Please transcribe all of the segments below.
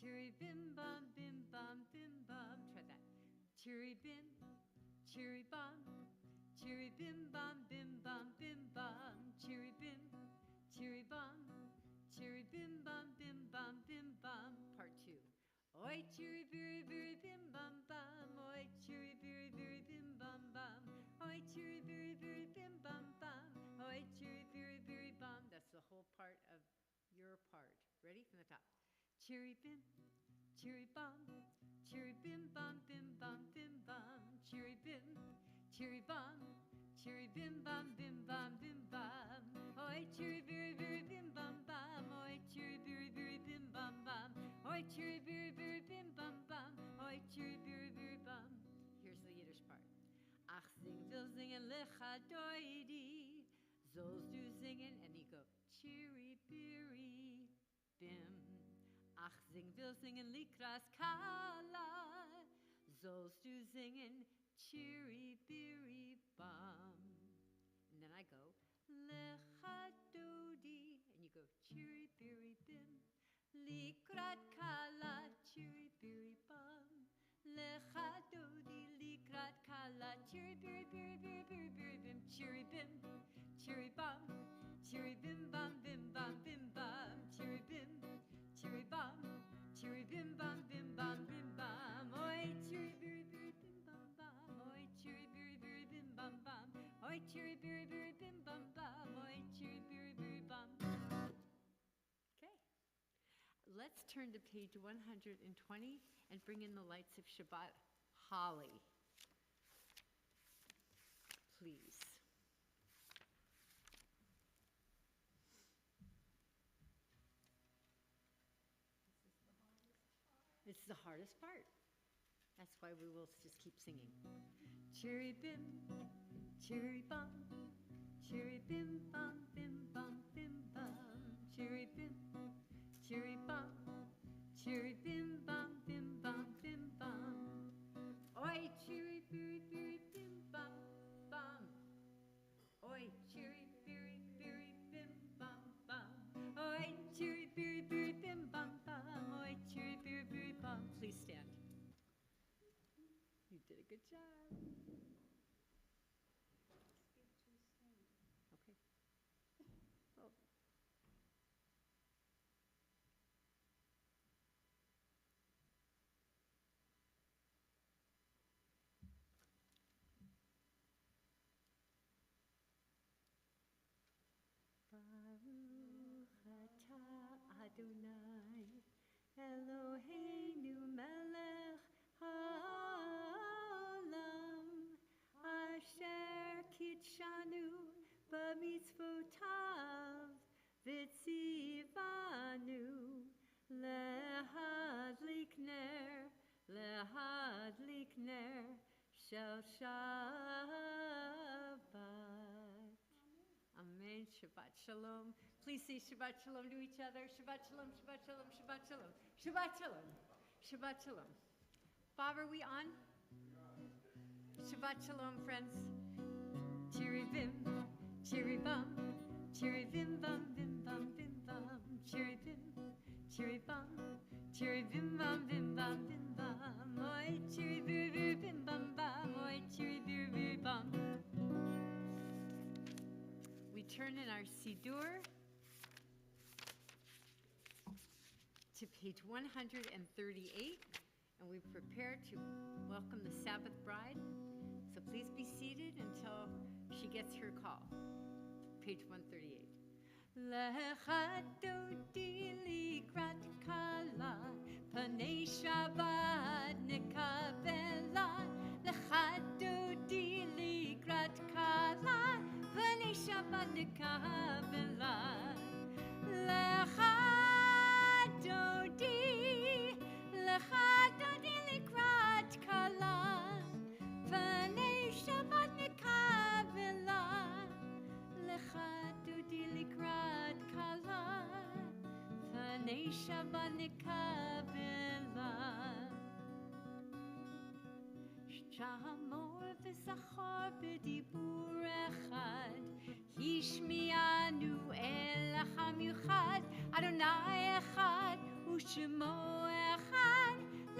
Chiri bim bam bim bam bim bam. Try that. Chiri bim, chiri bam, chiri bim bam bim bam bim bam. Chiri bim, chiri bam, chiri bim bam bim bam bim bam. Part 2. Oi chiri biri biri bim bam bam. Oi chiri biri biri bim bam bam. Oi chiri biri biri bim bam bam. Oi chiri biri biri bam. That's the whole part of your part. Ready? From the top. Chiri bim, chiri bam, chiri bim bam bim bam bim bam. Chiri bim, chiri bam, chiri bim bam bim bam bim bam. Oi chiri biri biri bim bam bam. Oi chiri biri biri bim bam bam. Oi chiri biri biri bim bam bam. Oi chiri biri biri bam. Here's the Yiddish part. Ach sing will singen lecha doidi. Sollst du singen, and you go chiri biri bim. Ach sing will singen likras kala. Sollst du singen chiri biri bam. And then I go lecha dodi, and you go chiri biri bim. Likrat kala chiri biri bam. Lecha dodi likrat kala chiri biri biri biri biri biri bim. Chiri bim, chiri bam, chiri bim bam bim bam bim bam. Chiri bim, chiri bam, chiri bim bam bim bam bim bam. Oi chiri biri biri bim bam bam. Oi chiri biri biri bim bam bam. Oi chiri biri biri bim bam bam. Oi chiri biri biri bam. Okay. Let's turn to page 120 and bring in the lights of Shabbat. Holly, please. This is the hardest part. That's why we will just keep singing. Chiri bim, chiri bum, chiri bim bum bim bum bim bum. Chiri bim, chiri bum, chiri bim bum bim bum bim bum. Oi chiri biri biri bim bum bum. Oi chiri biri biri bim bum bum. Oi chiri biri biri bim bum bum. Oi chiri biri biri bum. Please stand. You did a good job. Okay. Oh. Baruch atah Adonai Eloheinu melech haolam asher kitshanu b'mitzvotav v'tzivanu lehadlik ner shel Shabbat. Amen. Shabbat Shalom. Please say Shabbat Shalom to each other. Shabbat Shalom, Shabbat Shalom, Shabbat Shalom. Shabbat Shalom. Shabbat Shalom. Bob, are we on? Shabbat Shalom, friends. Chiri bim, chiri bum, chiri bim bum bim bum bim bum. Chiri bim, chiri bum, chiri bim bum bim bum bim bum. Oi chiri biri biri bim bum bum. Oi chiri biri biri bum. We turn in our Siddur to page 138, and we prepare to welcome the Sabbath bride. So please be seated until she gets her call. Page 138. Lecha dodi likrat kala, panei Shabbat nekavela. Lecha dodi likrat kala, panei Shabbat nekavela. Lecha dodi likrat kala, panei Shabbat nekavela. Lecha dodi likrat kala, panei Shabbat nekavela. Shamor v'zachor b'dibur echad, Hishmianu el hamiuchad, Adonai echad u'shemo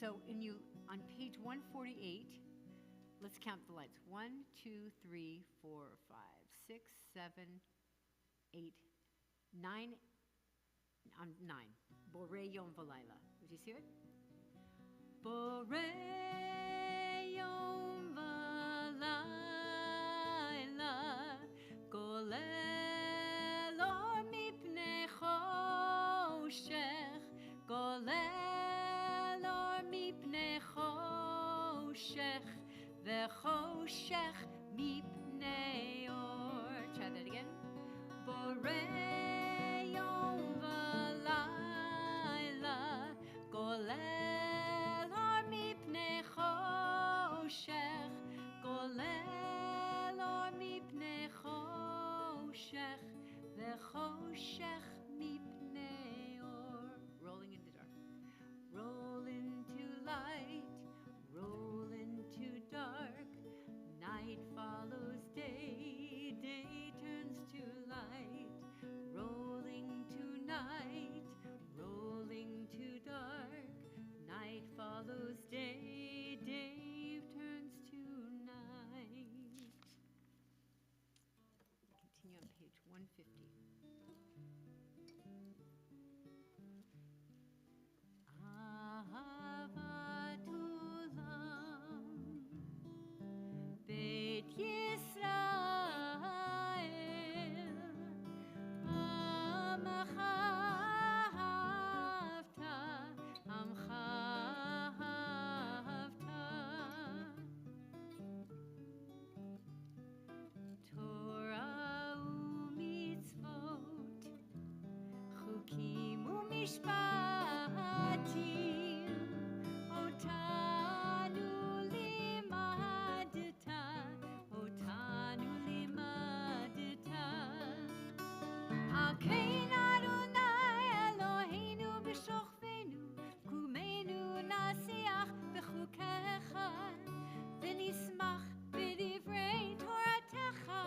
So on page 148, let's count the lights. 1, 2, 3, 4, 5, 6, 7, 8, 9. On 9. Borei Yom V'Laila. Did you see it? Borei Yom V'Laila Golel Or Mipnei Choshech Golel Or Mipnei Choshech V'Choshech Mipnei Or. Try that again. Borei Yom V'Laila Golel Or Mipnei Choshech Golel Or Mipnei Choshech V'Choshech Mipnei Or. Rolling into dark. Roll into light. Roll into dark. Night follows day. Day turns to light. Rolling to night. Rolling to dark. Night follows day. Day turns to night. Continue on page 150. Ahavatul Beit Yisrael Amcha Havta Amcha Havta Torah u'mitzvot Chukim u'mishpatim Otanu limadta Otanu limadta Al kein Adonai Eloheinu b'shochvenu Kumenu nasiach b'chukecha V'nismach b'divrei Toratecha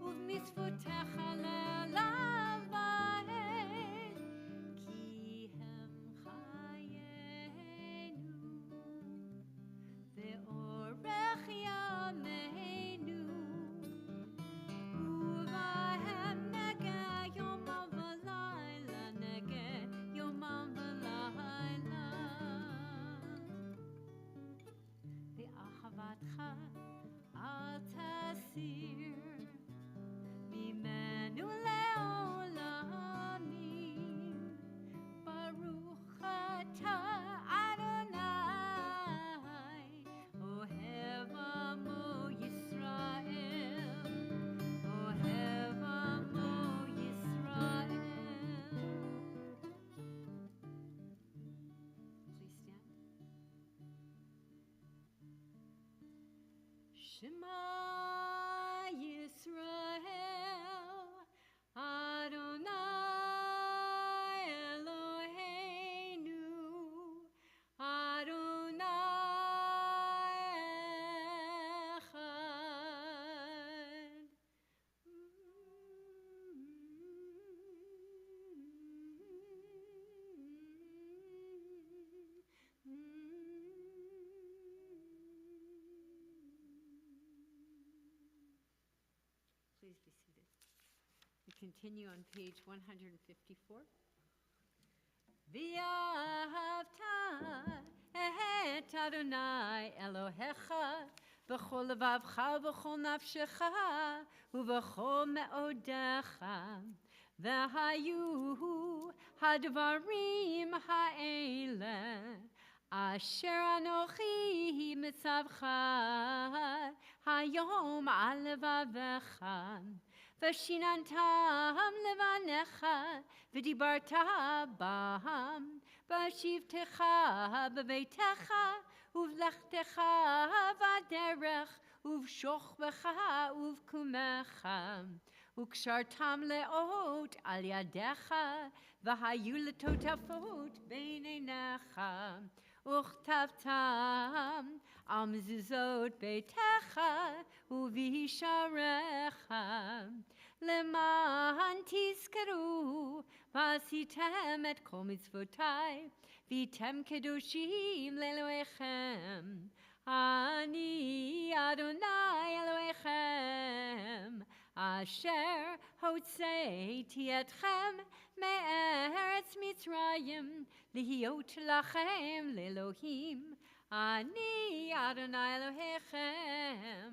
U'v'mitzvotecha le'olam va'ed Ki hem chayenu Ve'orech yameinu Uvahem negeh yomam v'layla Negeh yomam v'layla Ve'ahavatcha al tasir Mimenu le'olamim Baruch atah Adonai Ohev amo Yisrael Ohev amo Yisrael. Please stand. Shema Yisrael Adonai Eloheinu Adonai Echad. Please be seated. We continue on page 154. V'ahavta et Adonai Elohecha b'chol levavcha v'chol nafshecha u'v'chol me'odecha v'hayu hadvarim ha'ele asher anochi mitzavcha hayom al levavecha v'shinantam levanecha v'dibarta bam v'shivtecha b'beitecha uv'lechtecha v'derech uv'shochbecha uv'kumecha u'kshartam le'ot al yadecha v'hayu letotafot b'neinecha uchtavtam al mezuzot beitecha uv'hisharecha למען תזכרו ועשיתם את כל מצוותיי Vitem kedushim leloechem. Ani Adonai Elohechem, Asher hotzeiti etchem me'eretz Mitzrayim, lihiot lachem lelohim. Ani Adonai Elohechem,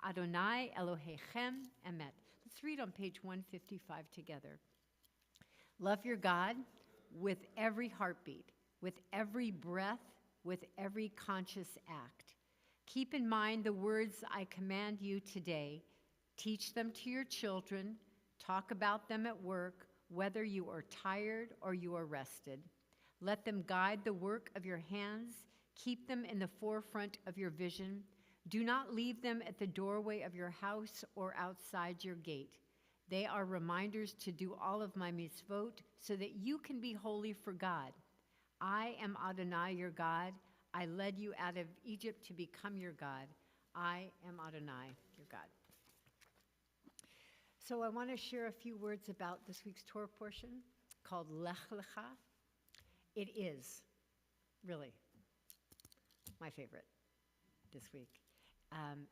Adonai Elohechem emet. Let's read on page 155 together. Love your God with every heartbeat, with every breath, with every conscious act. Keep in mind the words I command you today. Teach them to your children. Talk about them at work, whether you are tired or you are rested. Let them guide the work of your hands. Keep them in the forefront of your vision. Do not leave them at the doorway of your house or outside your gate. They are reminders to do all of my mitzvot so that you can be holy for God. I am Adonai, your God. I led you out of Egypt to become your God. I am Adonai, your God. So I want to share a few words about this week's Torah portion called Lech Lecha. It is really my favorite this week.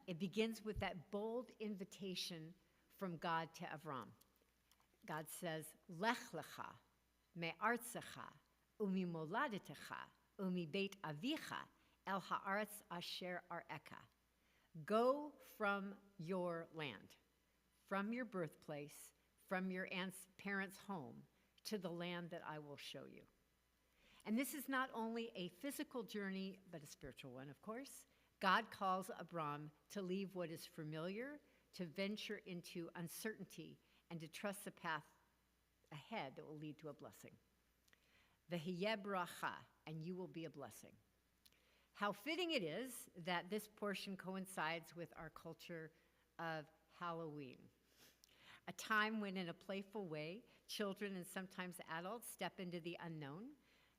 It begins with that bold invitation from God to Avram. God says, Lech Lecha, me'artzecha, umi moladetecha, umi beit avicha, el haaretz asher areka. Go from your land, from your birthplace, from your parents' home, to the land that I will show you. And this is not only a physical journey, but a spiritual one, of course. God calls Abram to leave what is familiar, to venture into uncertainty, and to trust the path ahead that will lead to a blessing. V'hiyeh bracha, and you will be a blessing. How fitting it is that this portion coincides with our culture of Halloween, a time when, in a playful way, children and sometimes adults step into the unknown.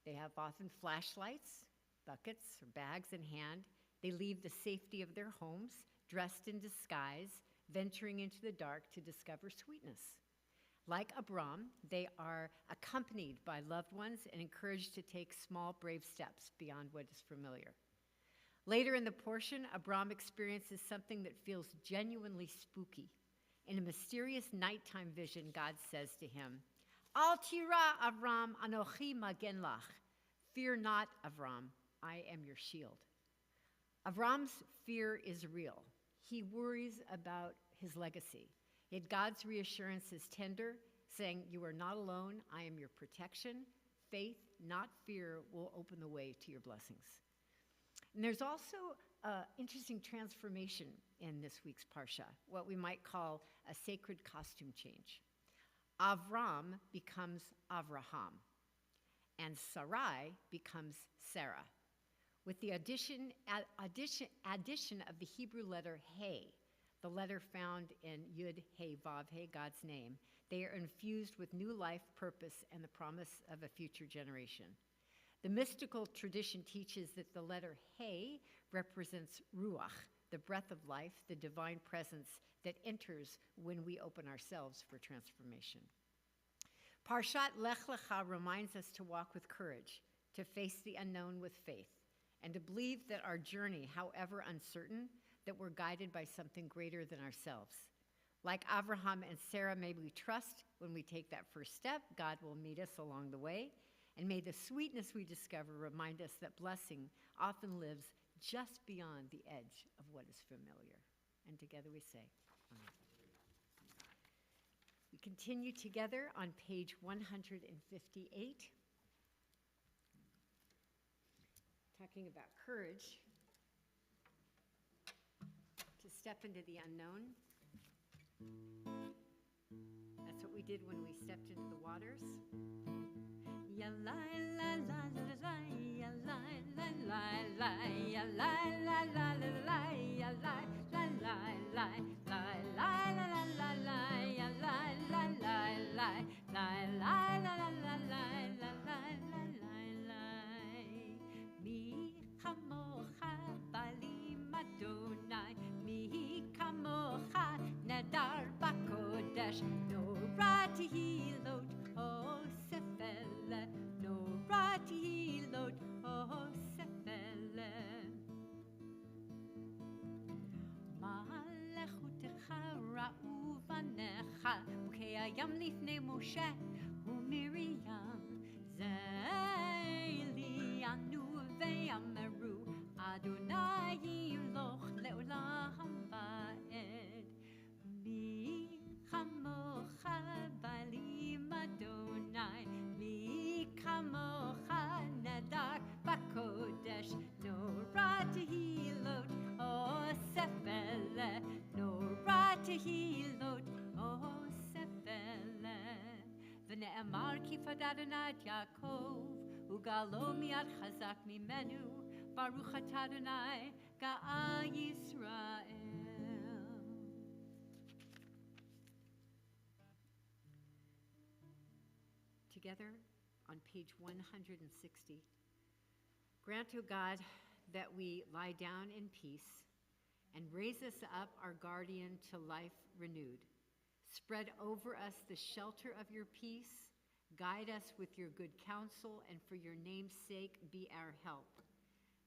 They have often flashlights, buckets, or bags in hand. They leave the safety of their homes, dressed in disguise, venturing into the dark to discover sweetness. Like Abram, they are accompanied by loved ones and encouraged to take small, brave steps beyond what is familiar. Later in the portion, Abram experiences something that feels genuinely spooky. In a mysterious nighttime vision, God says to him, Al tira, Avram, anochi magen lach. Fear not, Avram, I am your shield. Avram's fear is real. He worries about his legacy. Yet God's reassurance is tender, saying, you are not alone, I am your protection. Faith, not fear, will open the way to your blessings. And there's also an interesting transformation in this week's Parsha, what we might call a sacred costume change. Avram becomes Avraham, and Sarai becomes Sarah, with the addition of the Hebrew letter He, the letter found in Yud, He, Vav, He, God's name. They are infused with new life, purpose, and the promise of a future generation. The mystical tradition teaches that the letter He represents Ruach, the breath of life, the divine presence that enters when we open ourselves for transformation. Parshat Lech Lecha reminds us to walk with courage, to face the unknown with faith, and to believe that our journey, however uncertain, that we're guided by something greater than ourselves. Like Abraham and Sarah, may we trust when we take that first step, God will meet us along the way. And may the sweetness we discover remind us that blessing often lives just beyond the edge of what is familiar. And together we say, Amen. We continue together on page 158, talking about courage, to step into the unknown. That's what we did when we stepped into the waters. Ya la la la la la, ya la la la la, ya la la la la la, ya la la la la, la la la la la la, ya la la la la, la la la la la la, la la la la. Mi chamocha balim Adonai, mi kamocha nadar bakodesh, norati hilot osefel. Norati hilot Hayam lifnei Moshe uMiriam Zeli anu ve'ameru Adonai yiloch le'olam va'ed Mi chamocha v'alim Adonai Mi chamocha nedar b'kodesh Norah tehilot osefele Norah tehilot osefele V'ne'emar kifad Adonai et Yaakov Ugalo miad chazak mimenu Baruch atah Adonai Ga'al Yisrael. Together on page 160. Grant, O God, that we lie down in peace and raise us up, our guardian, to life renewed. Spread over us the shelter of your peace. Guide us with your good counsel, and for your name's sake, be our help.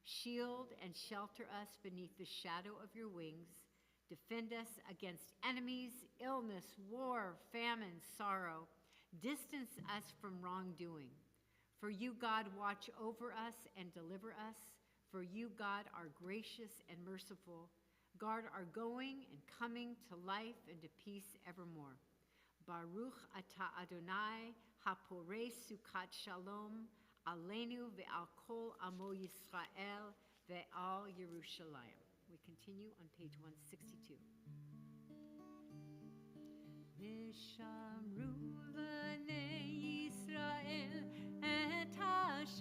Shield and shelter us beneath the shadow of your wings. Defend us against enemies, illness, war, famine, sorrow. Distance us from wrongdoing. For you, God, watch over us and deliver us. For you, God, are gracious and merciful. Guard our going and coming to life and to peace evermore. Baruch atah Adonai, haporei sukat shalom, aleinu ve'al kol amo Yisrael ve'al Yerushalayim. We continue on page 162. Vishamru v'nei Yisrael et ha-Shabbat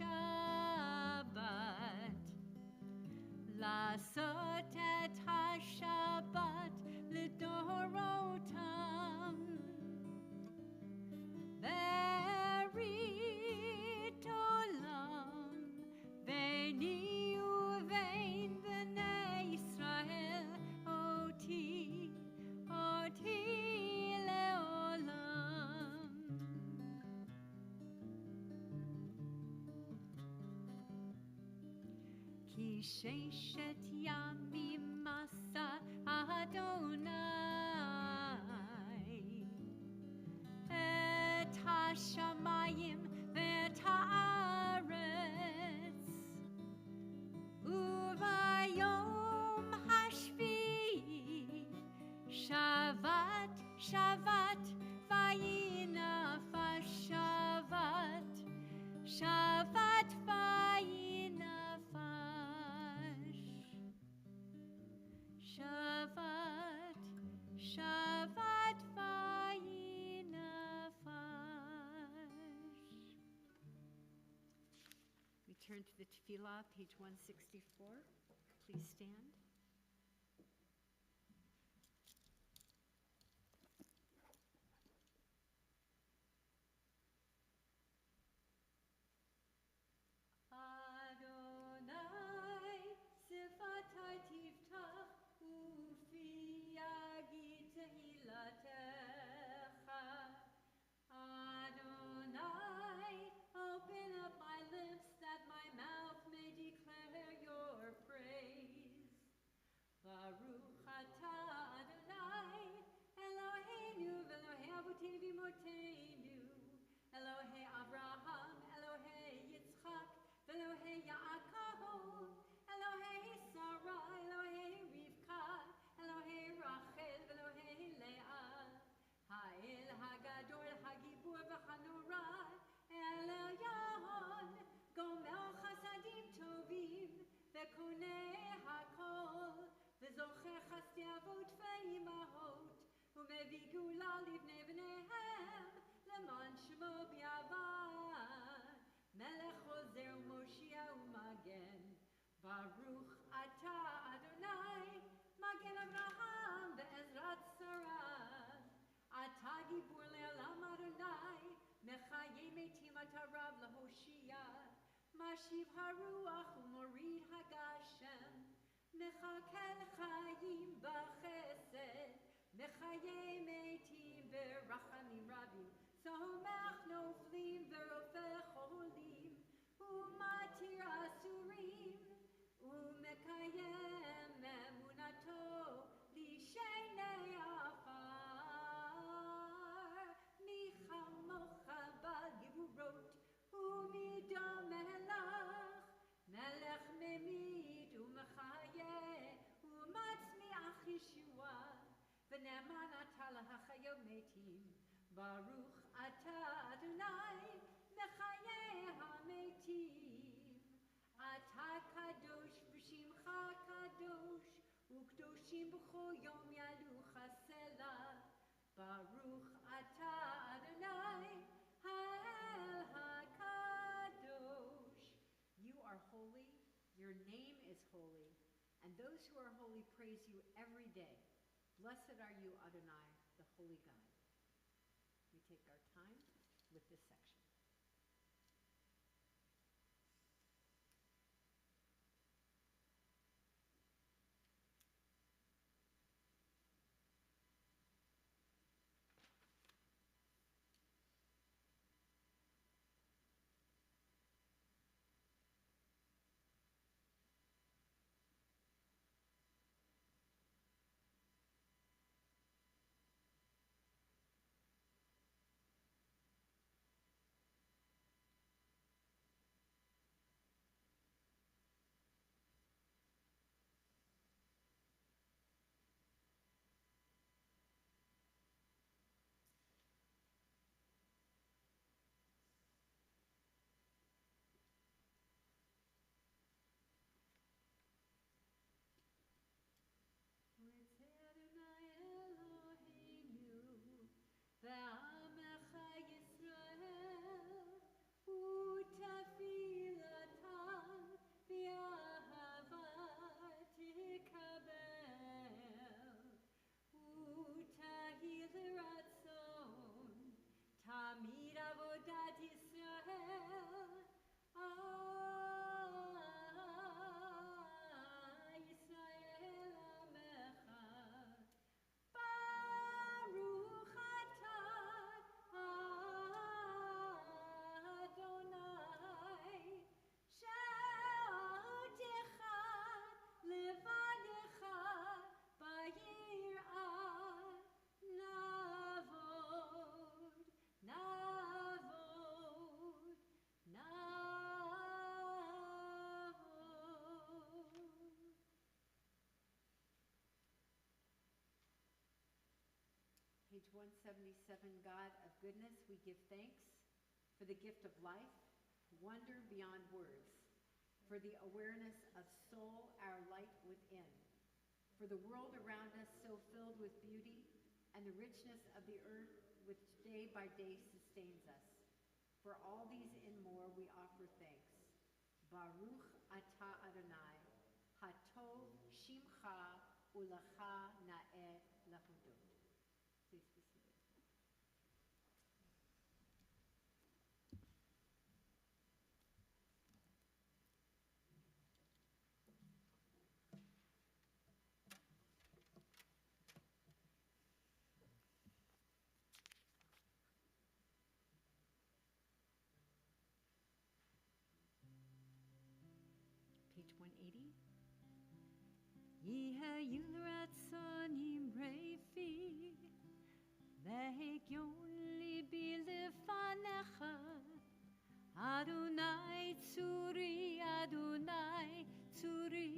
Lasot et ha-Shabbat l'dorotam Berit olam Veini uvein b'nei Yisrael Oti le'olam Ki sheishet yamim masa Adonai Et hashamayim ve'et haaretz Uvayom hashvi'i Shavat, Shavat, vayinafash Shavat, Shavat, vayinafash Shavat, Shavat, vayinafash. We turn to the Tefillah, page 164. Please stand. Adonai, sifatai tiftach, ufi yagi tehilatecha. Adonai, open up my lips that my mouth may declare your praise. Baruch atah Adonai, Eloheinu v'Elohei avotenu v'imotenu, Elohei Avraham, Elohei Yitzchak, v'Elohei Yaakov, Elohei Sarah, Elohei Rivka, Elohei Rachel, v'Elohei Leah, Ha'el Hagadol, Hagibur v'Hanora, Elyon, Gomer Chasadim Tovim, v'Konei Hakol, v'Zocher Chasdei Avot v'Imahot, u'mevii Gula livnei bneihem, למען שמו ביavad, מלך עוזר ומושיע ומגן. ברוך אתה אדוני, מגן אברהם ועזרת שרה. אתה גיבור לעולם אדוני, מחיי מתים אתה רב להושיע. משיב הרוח ומוריד הגשם, מחכה לחיים בחסד, מחיי מתים ברחמים רבים. סומך נופלים ורופא חולים, ומתיר אסורים, ומקיים אמונתו לשני עפר. ונאמן אתה להחיות מתים. ברוך אתה אדוני מחיי המתים. אתה קדוש ושמך קדוש, וקדושים בכל יום ילוך סלה. ברוך אתה אדוני האל הקדוש. You are holy, your name is holy, and those who are holy praise you every day. Blessed are you, Adonai, the holy God. We take our time with this section. תמיד עבודת ישראל, ישראל עמך. ברוך אתה אדוני, שעודך לבדך ביראה Page 177, God of goodness, we give thanks for the gift of life, wonder beyond words, for the awareness of soul, our light within, for the world around us so filled with beauty, and the richness of the earth which day by day sustains us. For all these and more we offer thanks. Baruch atah Adonai, hatov shimcha ulecha na'eh lahudot. Please be seated. Page 180. Yehayu ratzonim refi, lehigion libi lefanecha. Adonai tzuri, Adonai tzuri,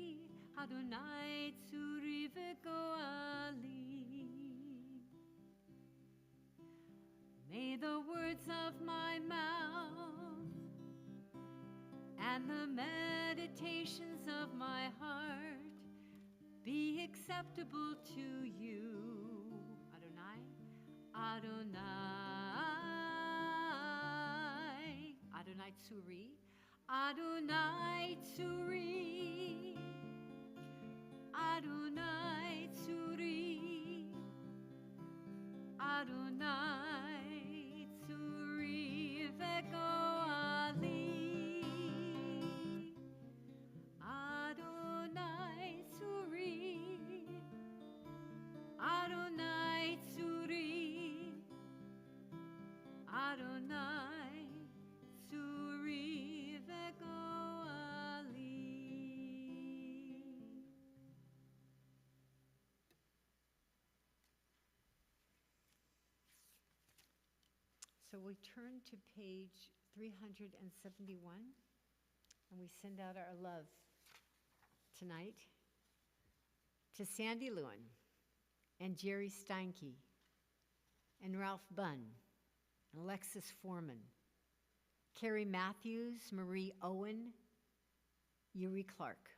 Adonai tzuri v'goali. May the words of my mouth and the meditations of my heart be acceptable to you, Adonai, Adonai, Adonai Tzuri, Adonai Tzuri, Adonai Tzuri, Adonai Tzuri v'goali. Adonai Tzuri, Adonai Tzuri v'goali. So we turn to page 371, and we send out our love tonight to Sandy Lewin and Jerry Steinke, and Ralph Bunn, Alexis Foreman, Carrie Matthews, Marie Owen, Yuri Clark,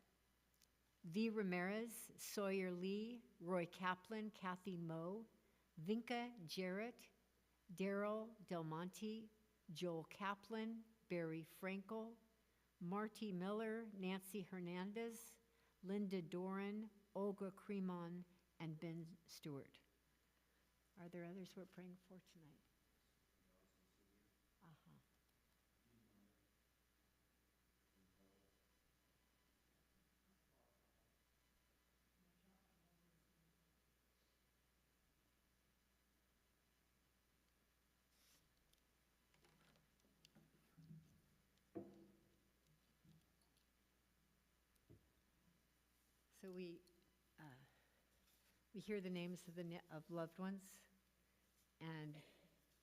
V. Ramirez, Sawyer Lee, Roy Kaplan, Kathy Moe, Vinka Jarrett, Daryl Del Monte, Joel Kaplan, Barry Frankel, Marty Miller, Nancy Hernandez, Linda Doran, Olga Cremon, and Ben Stewart. Are there others we're praying for tonight? Uh-huh. So we hear the names of loved ones, and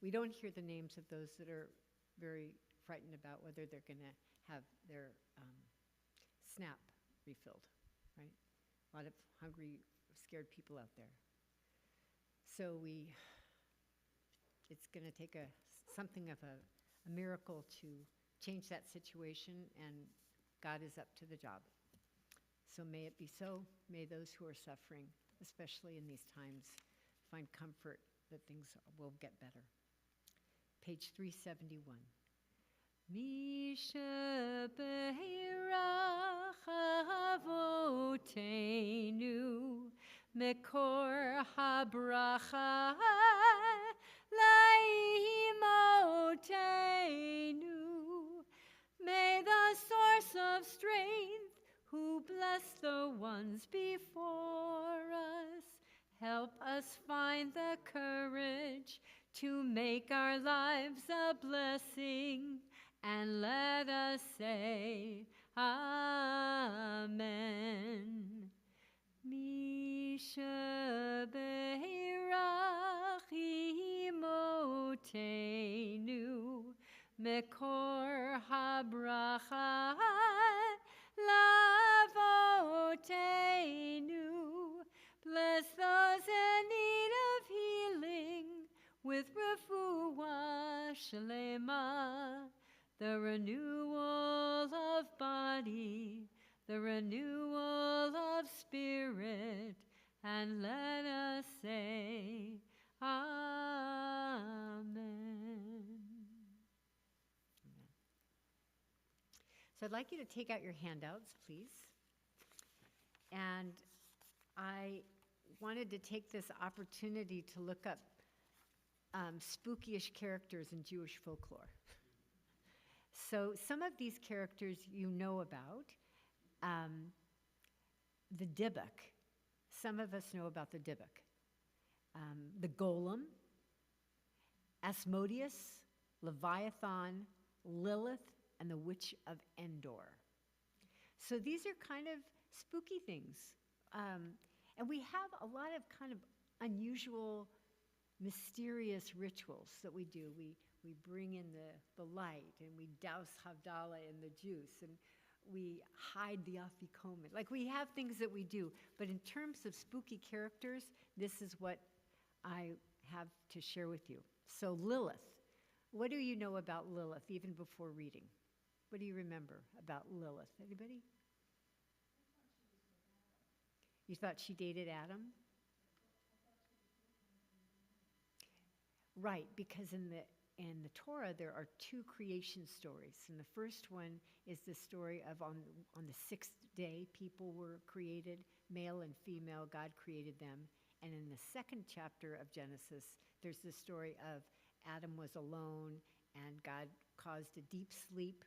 we don't hear the names of those that are very frightened about whether they're going to have their SNAP refilled, right? A lot of hungry, scared people out there. So it's going to take something of a miracle to change that situation, and God is up to the job. So may it be so. May those who are suffering, especially in these times, find comfort that things will get better. Page 371. Misha Be'irach Avotenu Mekor HaBracha Laimotenu. May the source of strength, who bless the ones before us, help us find the courage to make our lives a blessing, and let us say Amen. Misha Be'irach Imotenu Mekor HaBracha Lavotenu. Bless those in need of healing with refuah shlema, the renewal of body, the renewal of spirit, and let us say Amen. So I'd like you to take out your handouts, please. And I wanted to take this opportunity to look up spooky-ish characters in Jewish folklore. So some of these characters you know about. The Dybbuk. Some of us know about the Dybbuk. The Golem, Asmodeus, Leviathan, Lilith, and the Witch of Endor. So these are kind of spooky things. And we have a lot of kind of unusual, mysterious rituals that we do. We bring in the light, and we douse Havdalah in the juice, and we hide the afikomen. Like, we have things that we do. But in terms of spooky characters, this is what I have to share with you. So Lilith. What do you know about Lilith, even before reading? What do you remember about Lilith? Anybody? You thought she dated Adam? Right, because in the Torah there are two creation stories. And the first one is the story of on the sixth day people were created, male and female, God created them. And in the second chapter of Genesis, there's the story of Adam was alone, and God caused a deep sleep,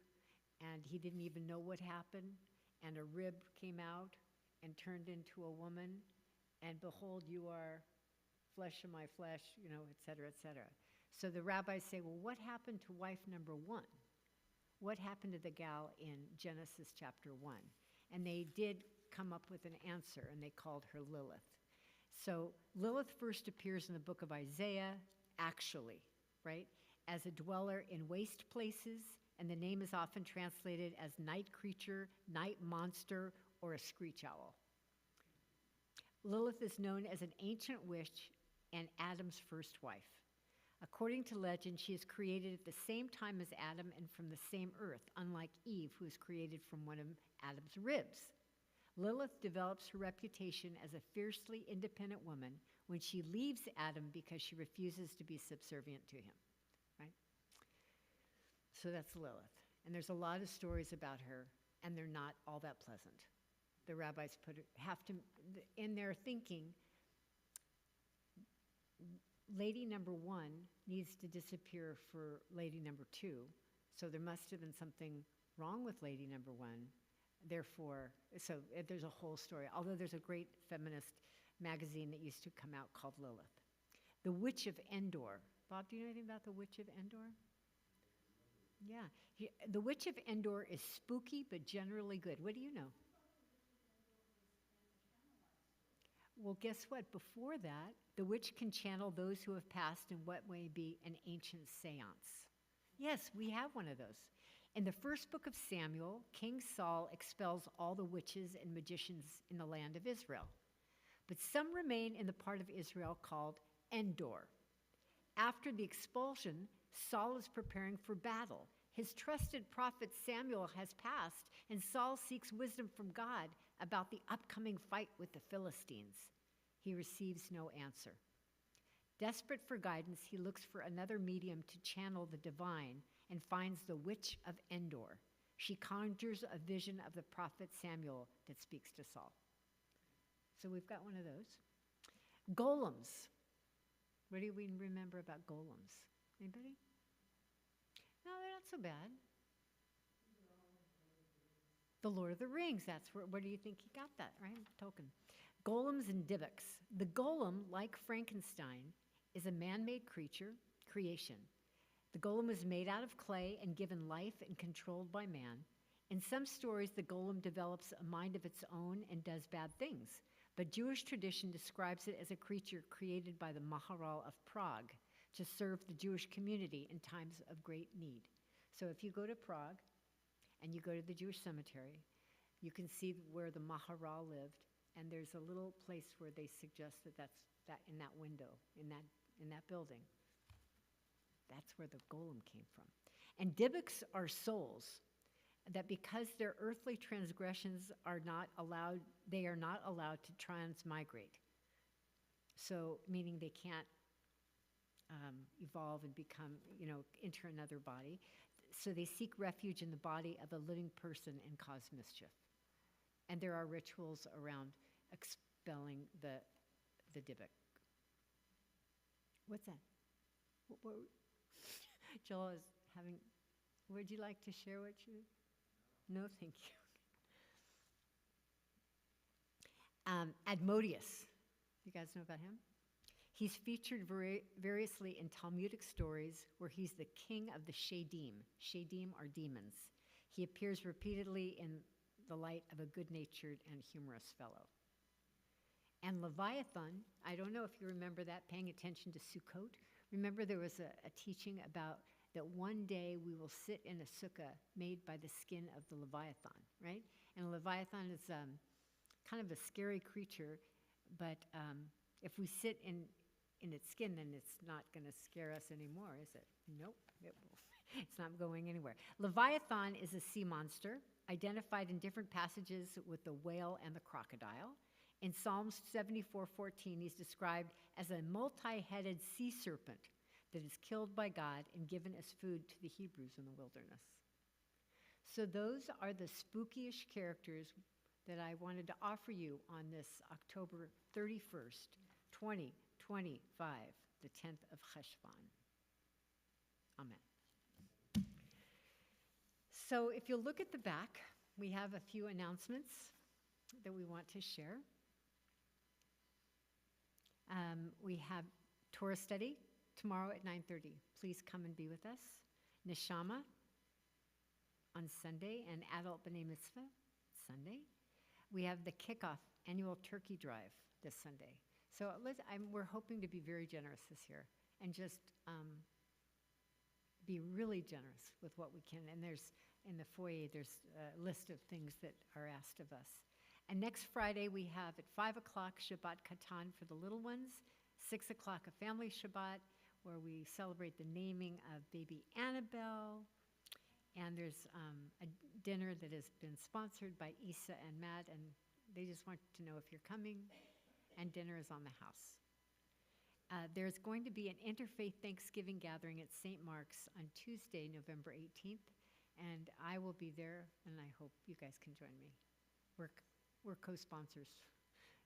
and he didn't even know what happened, and a rib came out and turned into a woman, and behold, you are flesh of my flesh, et cetera, et cetera. So the rabbis say, well, what happened to wife number one? What happened to the gal in Genesis chapter 1? And they did come up with an answer, and they called her Lilith. So Lilith first appears in the book of Isaiah, actually, right, as a dweller in waste places, and the name is often translated as night creature, night monster, or a screech owl. Lilith is known as an ancient witch and Adam's first wife. According to legend, she is created at the same time as Adam and from the same earth, unlike Eve, who is created from one of Adam's ribs. Lilith develops her reputation as a fiercely independent woman when she leaves Adam because she refuses to be subservient to him, right? So that's Lilith. And there's a lot of stories about her, and they're not all that pleasant. The rabbis have to, in their thinking, lady number one needs to disappear for lady number two, so there must have been something wrong with lady number one. Therefore, so there's a whole story, although there's a great feminist magazine that used to come out called Lilith. The Witch of Endor. Bob, do you know anything about the Witch of Endor? Yeah. The Witch of Endor is spooky but generally good. What do you know? Well, guess what? Before that, the witch can channel those who have passed in what may be an ancient seance. Yes, we have one of those. In the first book of Samuel, King Saul expels all the witches and magicians in the land of Israel. But some remain in the part of Israel called Endor. After the expulsion, Saul is preparing for battle. His trusted prophet Samuel has passed, and Saul seeks wisdom from God about the upcoming fight with the Philistines. He receives no answer. Desperate for guidance, he looks for another medium to channel the divine and finds the Witch of Endor. She conjures a vision of the prophet Samuel that speaks to Saul. So we've got one of those. Golems. What do we remember about golems? Anybody? No, they're not so bad. The Lord of the Rings, that's where do you think he got that, right? Token. Golems and Dybbuk. The golem, like Frankenstein, is a man-made creation. The golem is made out of clay and given life and controlled by man. In some stories, the golem develops a mind of its own and does bad things, but Jewish tradition describes it as a creature created by the Maharal of Prague to serve the Jewish community in times of great need. So if you go to Prague and you go to the Jewish cemetery, you can see where the Maharal lived, and there's a little place where they suggest that's in that window, in that building. That's where the golem came from. And Dybbuk are souls that because their earthly transgressions are not allowed, they are not allowed to transmigrate. So, meaning they can't evolve and become, enter another body. So they seek refuge in the body of a living person and cause mischief. And there are rituals around expelling the Dybbuk. What's that? What Joel is having, would you like to share what you? No, thank you. Admodius, you guys know about him? He's featured variously in Talmudic stories where he's the king of the Shadim. Shadim are demons. He appears repeatedly in the light of a good-natured and humorous fellow. And Leviathan, I don't know if you remember that, paying attention to Sukkot. Remember there was a teaching about that one day we will sit in a sukkah made by the skin of the Leviathan, right? And Leviathan is kind of a scary creature, but if we sit in its skin, then it's not going to scare us anymore, is it? Nope, it's not going anywhere. Leviathan is a sea monster, identified in different passages with the whale and the crocodile. In Psalms 74:14, he's described as a multi-headed sea serpent that is killed by God and given as food to the Hebrews in the wilderness. So those are the spookyish characters that I wanted to offer you on this October 31st, 2025, the 10th of Cheshvan. Amen. So if you look at the back, we have a few announcements that we want to share. We have Torah study tomorrow at 9:30. Please come and be with us. Neshama on Sunday and Adult B'nai Mitzvah Sunday. We have the kickoff annual turkey drive this Sunday. So we're hoping to be very generous this year and just be really generous with what we can. And there's in the foyer, there's a list of things that are asked of us. And next Friday, we have at 5 o'clock Shabbat Katan for the little ones, 6 o'clock a family Shabbat where we celebrate the naming of baby Annabelle. And there's a dinner that has been sponsored by Isa and Matt, and they just want to know if you're coming, and dinner is on the house. There's going to be an interfaith Thanksgiving gathering at St. Mark's on Tuesday, November 18th, and I will be there, and I hope you guys can join me. We're co-sponsors,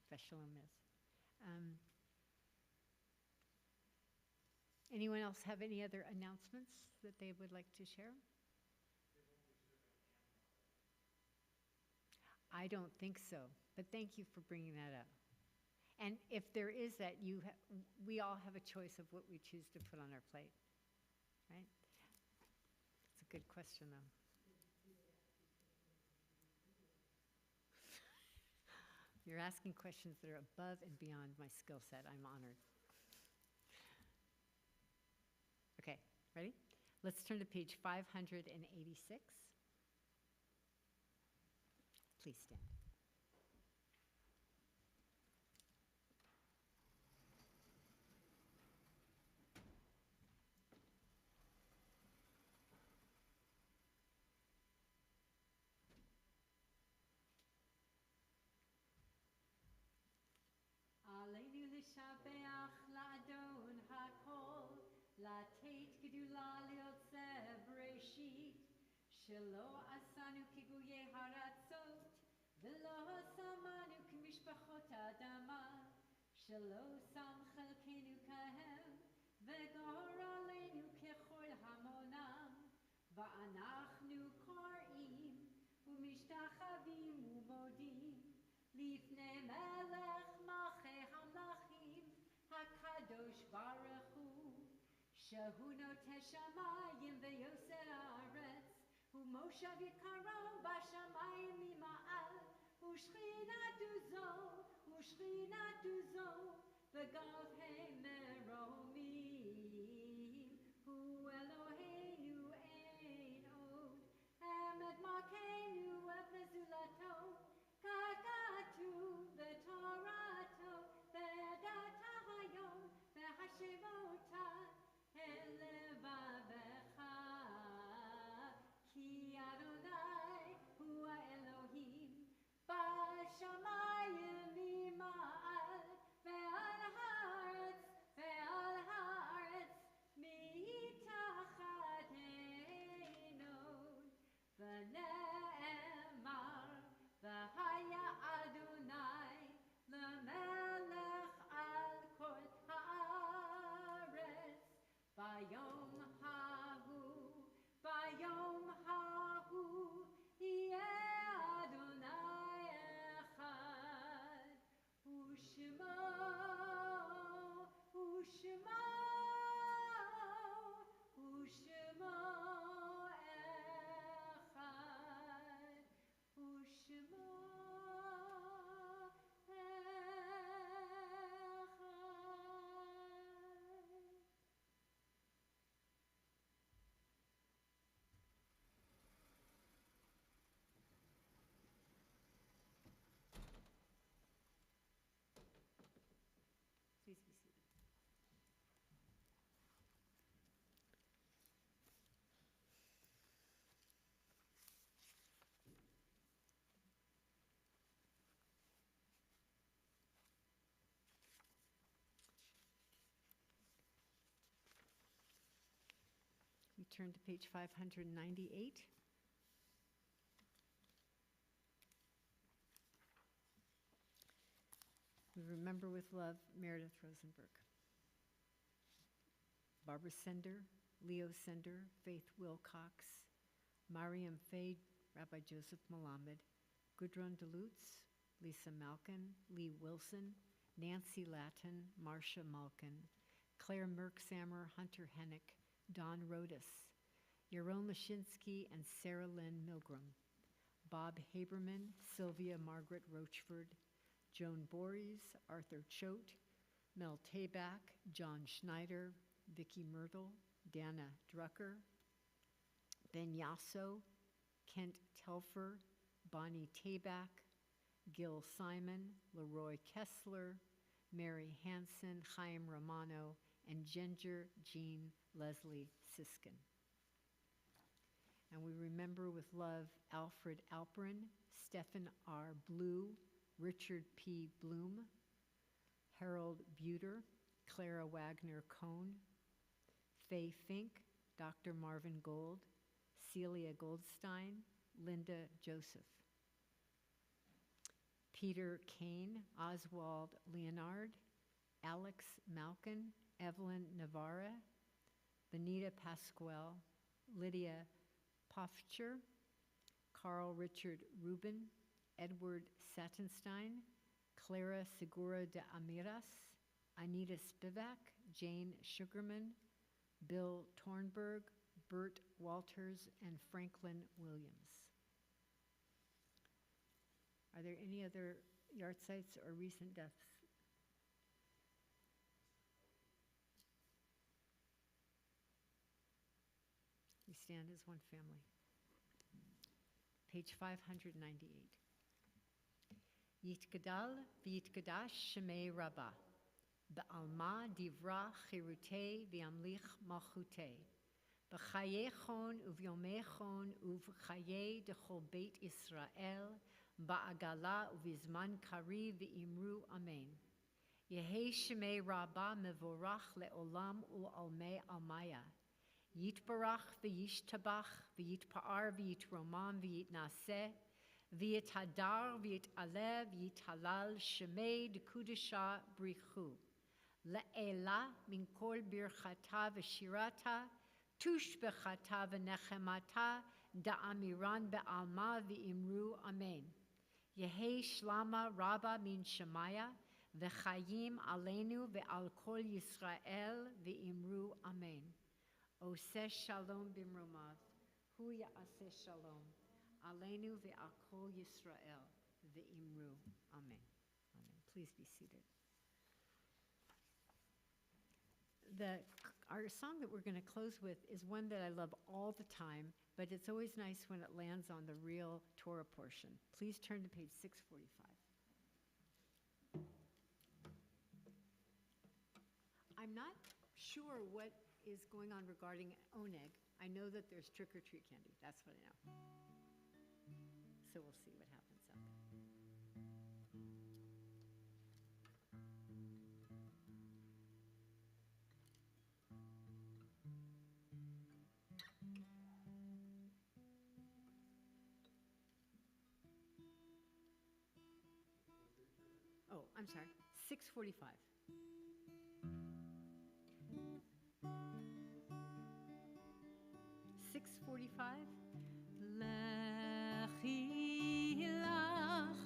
Beth Shalom is. Anyone else have any other announcements that they would like to share? I don't think so, but thank you for bringing that up. And if there is that, we all have a choice of what we choose to put on our plate, right? It's a good question, though. You're asking questions that are above and beyond my skill set. I'm honored. Okay, ready? Let's turn to page 586. Please stand. עלינו לשבח לאדון הכל, לתת גדולה ליוצא בראשית, שלא עשנו כגויי הארצות, ולא שמנו כמשפחות האדמה, שלא שם חלקנו כהם, וגורלנו ככל המונם, ואנחנו קוראים ומשתחווים ומודים, לפני מלך מלכי המלכים, הקדוש ברוך הוא, שהוא נוטה שמיים ויוצר הארץ, ומושב יקרו בשמיים ממעל, ושכינת עוזו, בגבהי מרומים, הוא אלוהינו אין עוד, עמד מלכנו וזולתו, ככתוב בתורתו, וידעת היום, והשבותה אל לבבך, כי אדוני הוא האלוהים, בשמיים ממעל, ועל הארץ מתחתינו, ונאמר, והיה אדוני למלך על כל הארץ, ביום ההוא יהיה אדוני אחד, ושמו אחד, ושמו Please be seated. We turn to page 598. We remember with love Meredith Rosenberg, Barbara Sender, Leo Sender, Faith Wilcox, Mariam Fade, Rabbi Joseph Malamed, Gudrun DeLutz, Lisa Malkin, Lee Wilson, Nancy Latin, Marcia Malkin, Claire Merksammer, Hunter Hennick, Don Rodas, Yaron Lashinsky, and Sarah Lynn Milgram, Bob Haberman, Sylvia Margaret Rochford, Joan Borys, Arthur Choate, Mel Tabak, John Schneider, Vicki Myrtle, Dana Drucker, Ben Yasso, Kent Telfer, Bonnie Tabak, Gil Simon, Leroy Kessler, Mary Hansen, Chaim Romano, and Ginger Jean Leslie Siskin. And we remember with love Alfred Alperin, Stephen R. Blue, Richard P. Bloom, Harold Buter, Clara Wagner Cohn, Faye Fink, Dr. Marvin Gold, Celia Goldstein, Linda Joseph, Peter Kane, Oswald Leonard, Alex Malkin, Evelyn Navarra, Benita Pasquale, Lydia Pofcher, Carl Richard Rubin, Edward Satinstein, Clara Segura de Amiras, Anita Spivak, Jane Sugarman, Bill Tornberg, Bert Walters, and Franklin Williams. Are there any other yard sites or recent deaths? We stand as one family. Page 598. Yitgadal v'yitgadash shemei Rabbah, ba'alma divra chirutei v'yamlich malchutei, b'chayechon uvyomechon uv'chayei dechol beit Yisrael, ba'agala uvizman kari v'imru amen. Yehi shemei Rabbah mevorach le'olam u'almei almaya. Yitbarach v'yishtabach v'yitpa'ar v'yitromam v'yitnaseh v'yithadar v'yit'aleh v'yithalal shemei d'kudesha brichu le'ela min kol birchata v'shirata tushbechata v'nechemata da'amiran be'alma v'imru amen. Yehi shlama rabba min shemaya v'chayim aleinu ve'al kol Yisrael v'imru amen. Oseh shalom bimromav, hu ya'aseh shalom, aleinu ve'al kol Yisrael ve'imru. Amen. Amen. Please be seated. Our song that we're going to close with is one that I love all the time, but it's always nice when it lands on the real Torah portion. Please turn to page 645. I'm not sure what is going on regarding Oneg. I know that there's trick-or-treat candy. That's what I know. So we'll see what happens up. Oh, I'm sorry. 6:45. 6:45. Lechi lach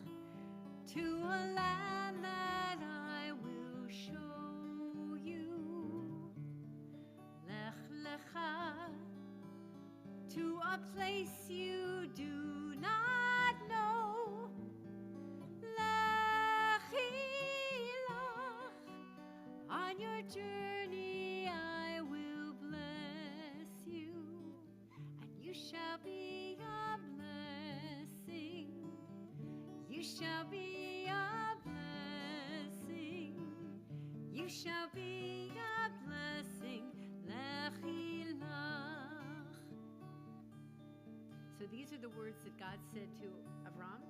to a land that I will show you. Lech lecha to a place you do not know. Lechi lach on your journey I will bless you. You shall be a blessing. You shall be a blessing. You shall be a blessing. Lechi lach. So these are the words that God said to Avram.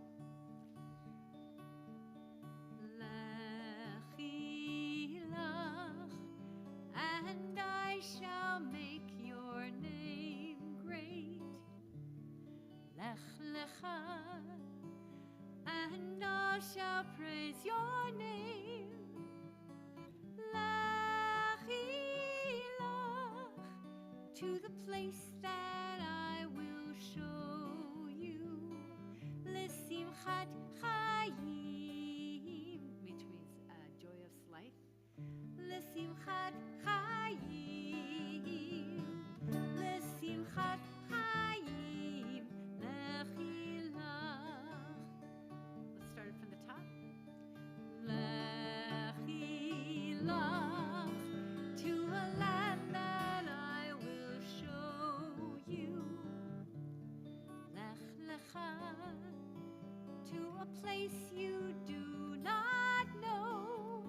Lechi lach, and I shall make your name great. Lech lecha, and I shall praise your name. Lechi lach, to the place that I will show you. L'simchat chayim, which means joyous life. L'simchat chayim, l'simchat chayim, lechi lach. Let's start it from the top. Lechi lach, to a land that I will show you. Lech lecha, to a place you do not know.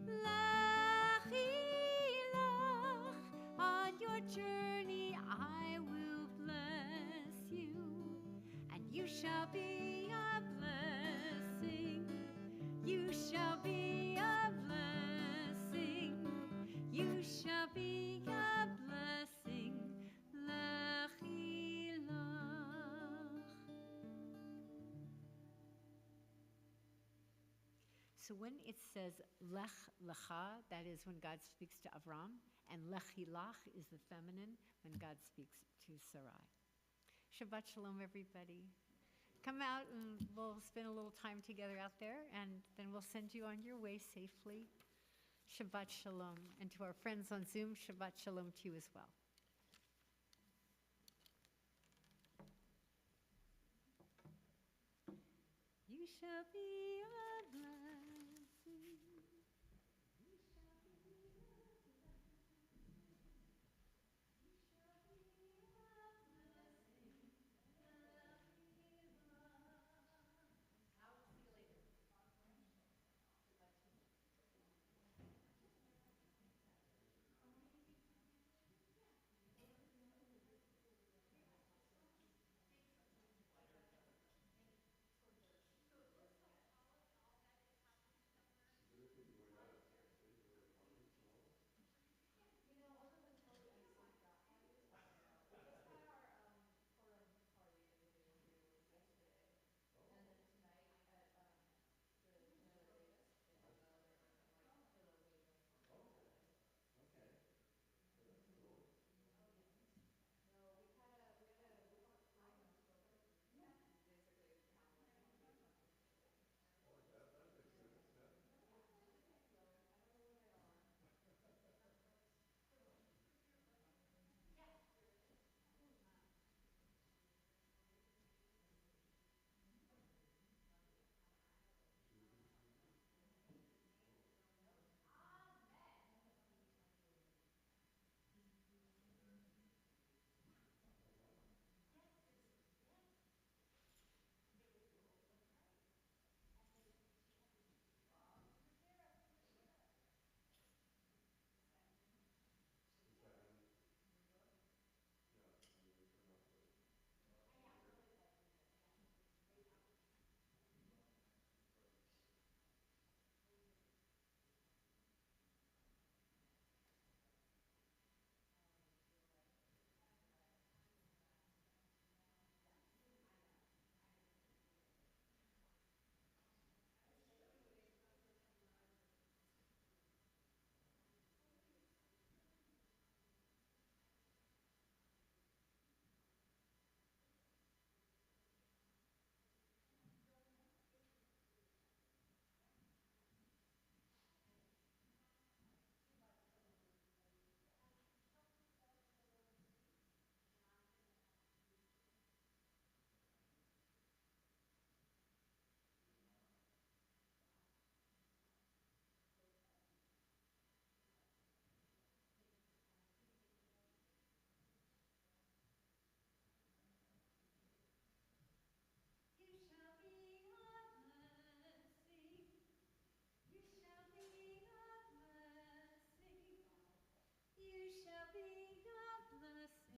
Lach ilach, on your journey I will bless you, and you shall be a blessing. You shall be a blessing. You shall be a blessing. Lach ilach. So when it says lech lecha, that is when God speaks to Avram, and lech ilach is the feminine when God speaks to Sarai. Shabbat shalom, everybody. Come out and we'll spend a little time together out there, and then we'll send you on your way safely. Shabbat shalom. And to our friends on Zoom, Shabbat shalom to you as well. You shall be a blessing.